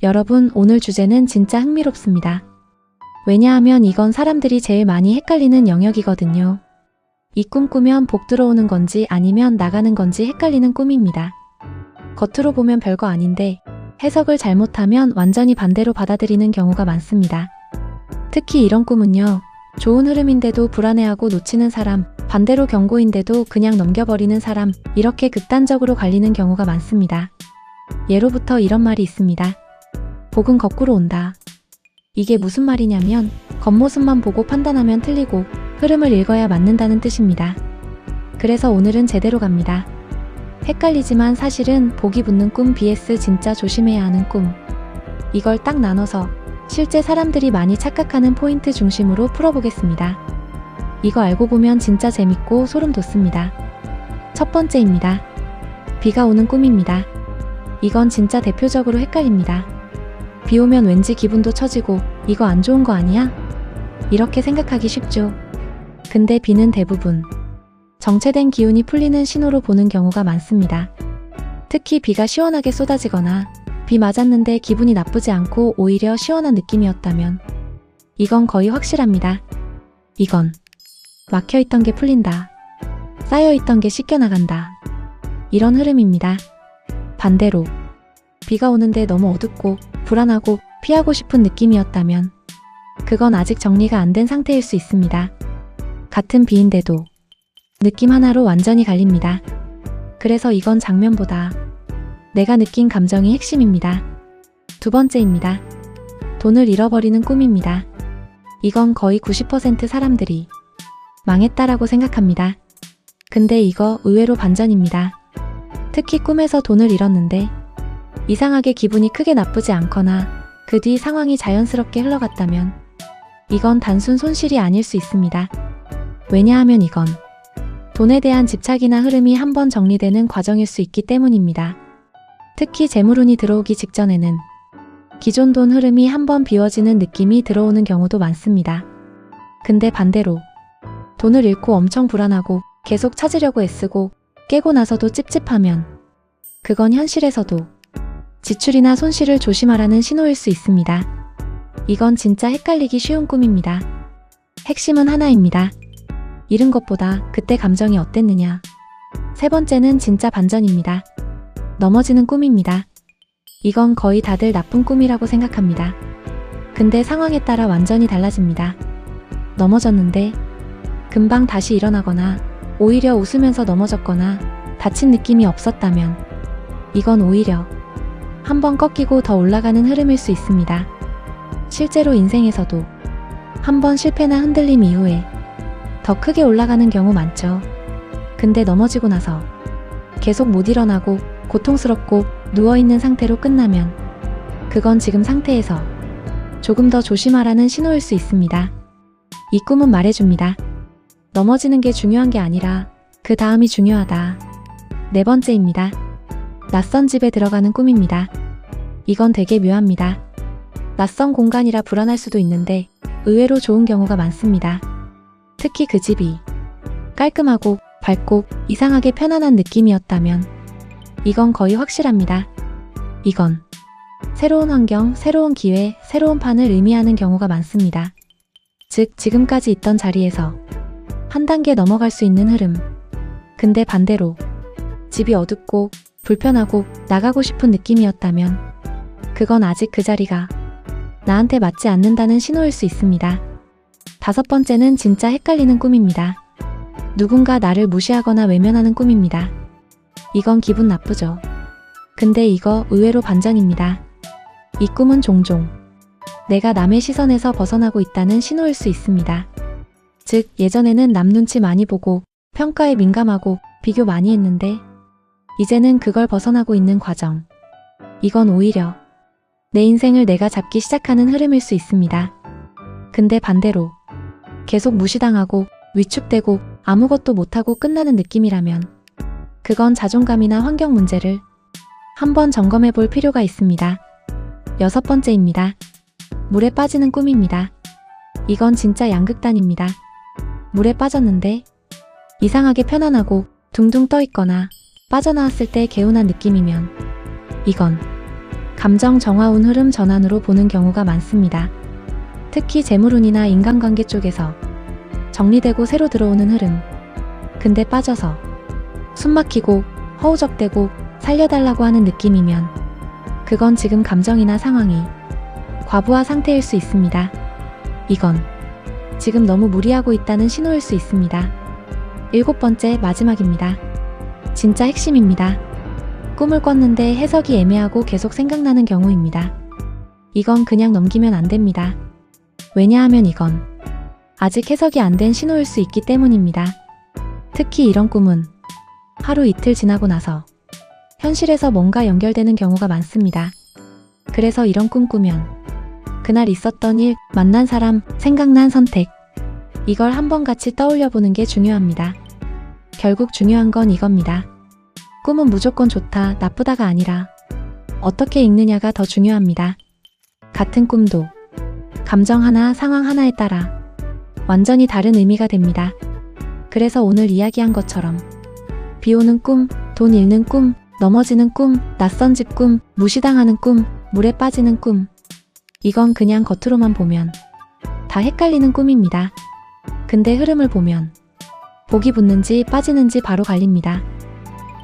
여러분, 오늘 주제는 진짜 흥미롭습니다. 왜냐하면 이건 사람들이 제일 많이 헷갈리는 영역이거든요. 이 꿈 꾸면 복 들어오는 건지 아니면 나가는 건지 헷갈리는 꿈입니다. 겉으로 보면 별거 아닌데 해석을 잘못하면 완전히 반대로 받아들이는 경우가 많습니다. 특히 이런 꿈은요, 좋은 흐름인데도 불안해하고 놓치는 사람, 반대로 경고인데도 그냥 넘겨버리는 사람, 이렇게 극단적으로 갈리는 경우가 많습니다. 예로부터 이런 말이 있습니다. 복은 거꾸로 온다. 이게 무슨 말이냐면 겉모습만 보고 판단하면 틀리고 흐름을 읽어야 맞는다는 뜻입니다. 그래서 오늘은 제대로 갑니다. 헷갈리지만 사실은 복이 붙는 꿈 vs 진짜 조심해야 하는 꿈. 이걸 딱 나눠서 실제 사람들이 많이 착각하는 포인트 중심으로 풀어보겠습니다. 이거 알고 보면 진짜 재밌고 소름 돋습니다. 첫 번째입니다. 비가 오는 꿈입니다. 이건 진짜 대표적으로 헷갈립니다. 비 오면 왠지 기분도 처지고 이거 안 좋은 거 아니야? 이렇게 생각하기 쉽죠. 근데 비는 대부분 정체된 기운이 풀리는 신호로 보는 경우가 많습니다. 특히 비가 시원하게 쏟아지거나 비 맞았는데 기분이 나쁘지 않고 오히려 시원한 느낌이었다면 이건 거의 확실합니다. 이건 막혀있던 게 풀린다. 쌓여있던 게 씻겨나간다. 이런 흐름입니다. 반대로 비가 오는데 너무 어둡고 불안하고 피하고 싶은 느낌이었다면 그건 아직 정리가 안 된 상태일 수 있습니다. 같은 비인데도 느낌 하나로 완전히 갈립니다. 그래서 이건 장면보다 내가 느낀 감정이 핵심입니다. 두 번째입니다. 돈을 잃어버리는 꿈입니다. 이건 거의 90% 사람들이 망했다라고 생각합니다. 근데 이거 의외로 반전입니다. 특히 꿈에서 돈을 잃었는데 이상하게 기분이 크게 나쁘지 않거나 그 뒤 상황이 자연스럽게 흘러갔다면 이건 단순 손실이 아닐 수 있습니다. 왜냐하면 이건 돈에 대한 집착이나 흐름이 한번 정리되는 과정일 수 있기 때문입니다. 특히 재물운이 들어오기 직전에는 기존 돈 흐름이 한번 비워지는 느낌이 들어오는 경우도 많습니다. 근데 반대로 돈을 잃고 엄청 불안하고 계속 찾으려고 애쓰고 깨고 나서도 찝찝하면 그건 현실에서도 지출이나 손실을 조심하라는 신호일 수 있습니다. 이건 진짜 헷갈리기 쉬운 꿈입니다. 핵심은 하나입니다. 잃은 것보다 그때 감정이 어땠느냐. 세 번째는 진짜 반전입니다. 넘어지는 꿈입니다. 이건 거의 다들 나쁜 꿈이라고 생각합니다. 근데 상황에 따라 완전히 달라집니다. 넘어졌는데 금방 다시 일어나거나 오히려 웃으면서 넘어졌거나 다친 느낌이 없었다면 이건 오히려 한번 꺾이고 더 올라가는 흐름일 수 있습니다. 실제로 인생에서도 한번 실패나 흔들림 이후에 더 크게 올라가는 경우 많죠. 근데 넘어지고 나서 계속 못 일어나고 고통스럽고 누워있는 상태로 끝나면 그건 지금 상태에서 조금 더 조심하라는 신호일 수 있습니다. 이 꿈은 말해줍니다. 넘어지는 게 중요한 게 아니라 그 다음이 중요하다. 네 번째입니다. 낯선 집에 들어가는 꿈입니다. 이건 되게 묘합니다. 낯선 공간이라 불안할 수도 있는데 의외로 좋은 경우가 많습니다. 특히 그 집이 깔끔하고 밝고 이상하게 편안한 느낌이었다면 이건 거의 확실합니다. 이건 새로운 환경, 새로운 기회, 새로운 판을 의미하는 경우가 많습니다. 즉, 지금까지 있던 자리에서 한 단계 넘어갈 수 있는 흐름. 근데 반대로 집이 어둡고 불편하고 나가고 싶은 느낌이었다면 그건 아직 그 자리가 나한테 맞지 않는다는 신호일 수 있습니다. 다섯 번째는 진짜 헷갈리는 꿈입니다. 누군가 나를 무시하거나 외면하는 꿈입니다. 이건 기분 나쁘죠. 근데 이거 의외로 반전입니다. 이 꿈은 종종 내가 남의 시선에서 벗어나고 있다는 신호일 수 있습니다. 즉, 예전에는 남 눈치 많이 보고 평가에 민감하고 비교 많이 했는데 이제는 그걸 벗어나고 있는 과정. 이건 오히려 내 인생을 내가 잡기 시작하는 흐름일 수 있습니다. 근데 반대로 계속 무시당하고 위축되고 아무것도 못하고 끝나는 느낌이라면 그건 자존감이나 환경 문제를 한번 점검해 볼 필요가 있습니다. 여섯 번째입니다. 물에 빠지는 꿈입니다. 이건 진짜 양극단입니다. 물에 빠졌는데 이상하게 편안하고 둥둥 떠 있거나 빠져나왔을 때 개운한 느낌이면 이건 감정 정화운 흐름 전환으로 보는 경우가 많습니다. 특히 재물운이나 인간관계 쪽에서 정리되고 새로 들어오는 흐름. 근데 빠져서 숨막히고 허우적대고 살려달라고 하는 느낌이면 그건 지금 감정이나 상황이 과부하 상태일 수 있습니다. 이건 지금 너무 무리하고 있다는 신호일 수 있습니다. 7번째, 마지막입니다. 진짜 핵심입니다. 꿈을 꿨는데 해석이 애매하고 계속 생각나는 경우입니다. 이건 그냥 넘기면 안 됩니다. 왜냐하면 이건 아직 해석이 안 된 신호일 수 있기 때문입니다. 특히 이런 꿈은 하루 이틀 지나고 나서 현실에서 뭔가 연결되는 경우가 많습니다. 그래서 이런 꿈 꾸면 그날 있었던 일, 만난 사람, 생각난 선택, 이걸 한번 같이 떠올려 보는 게 중요합니다. 결국 중요한 건 이겁니다. 꿈은 무조건 좋다, 나쁘다가 아니라 어떻게 읽느냐가 더 중요합니다. 같은 꿈도 감정 하나, 상황 하나에 따라 완전히 다른 의미가 됩니다. 그래서 오늘 이야기한 것처럼 비 오는 꿈, 돈 잃는 꿈, 넘어지는 꿈, 낯선 집 꿈, 무시당하는 꿈, 물에 빠지는 꿈, 이건 그냥 겉으로만 보면 다 헷갈리는 꿈입니다. 근데 흐름을 보면 복이 붙는지 빠지는지 바로 갈립니다.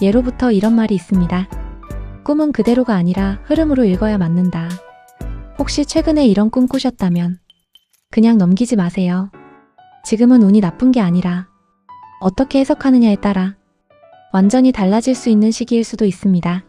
예로부터 이런 말이 있습니다. 꿈은 그대로가 아니라 흐름으로 읽어야 맞는다. 혹시 최근에 이런 꿈 꾸셨다면 그냥 넘기지 마세요. 지금은 운이 나쁜 게 아니라 어떻게 해석하느냐에 따라 완전히 달라질 수 있는 시기일 수도 있습니다.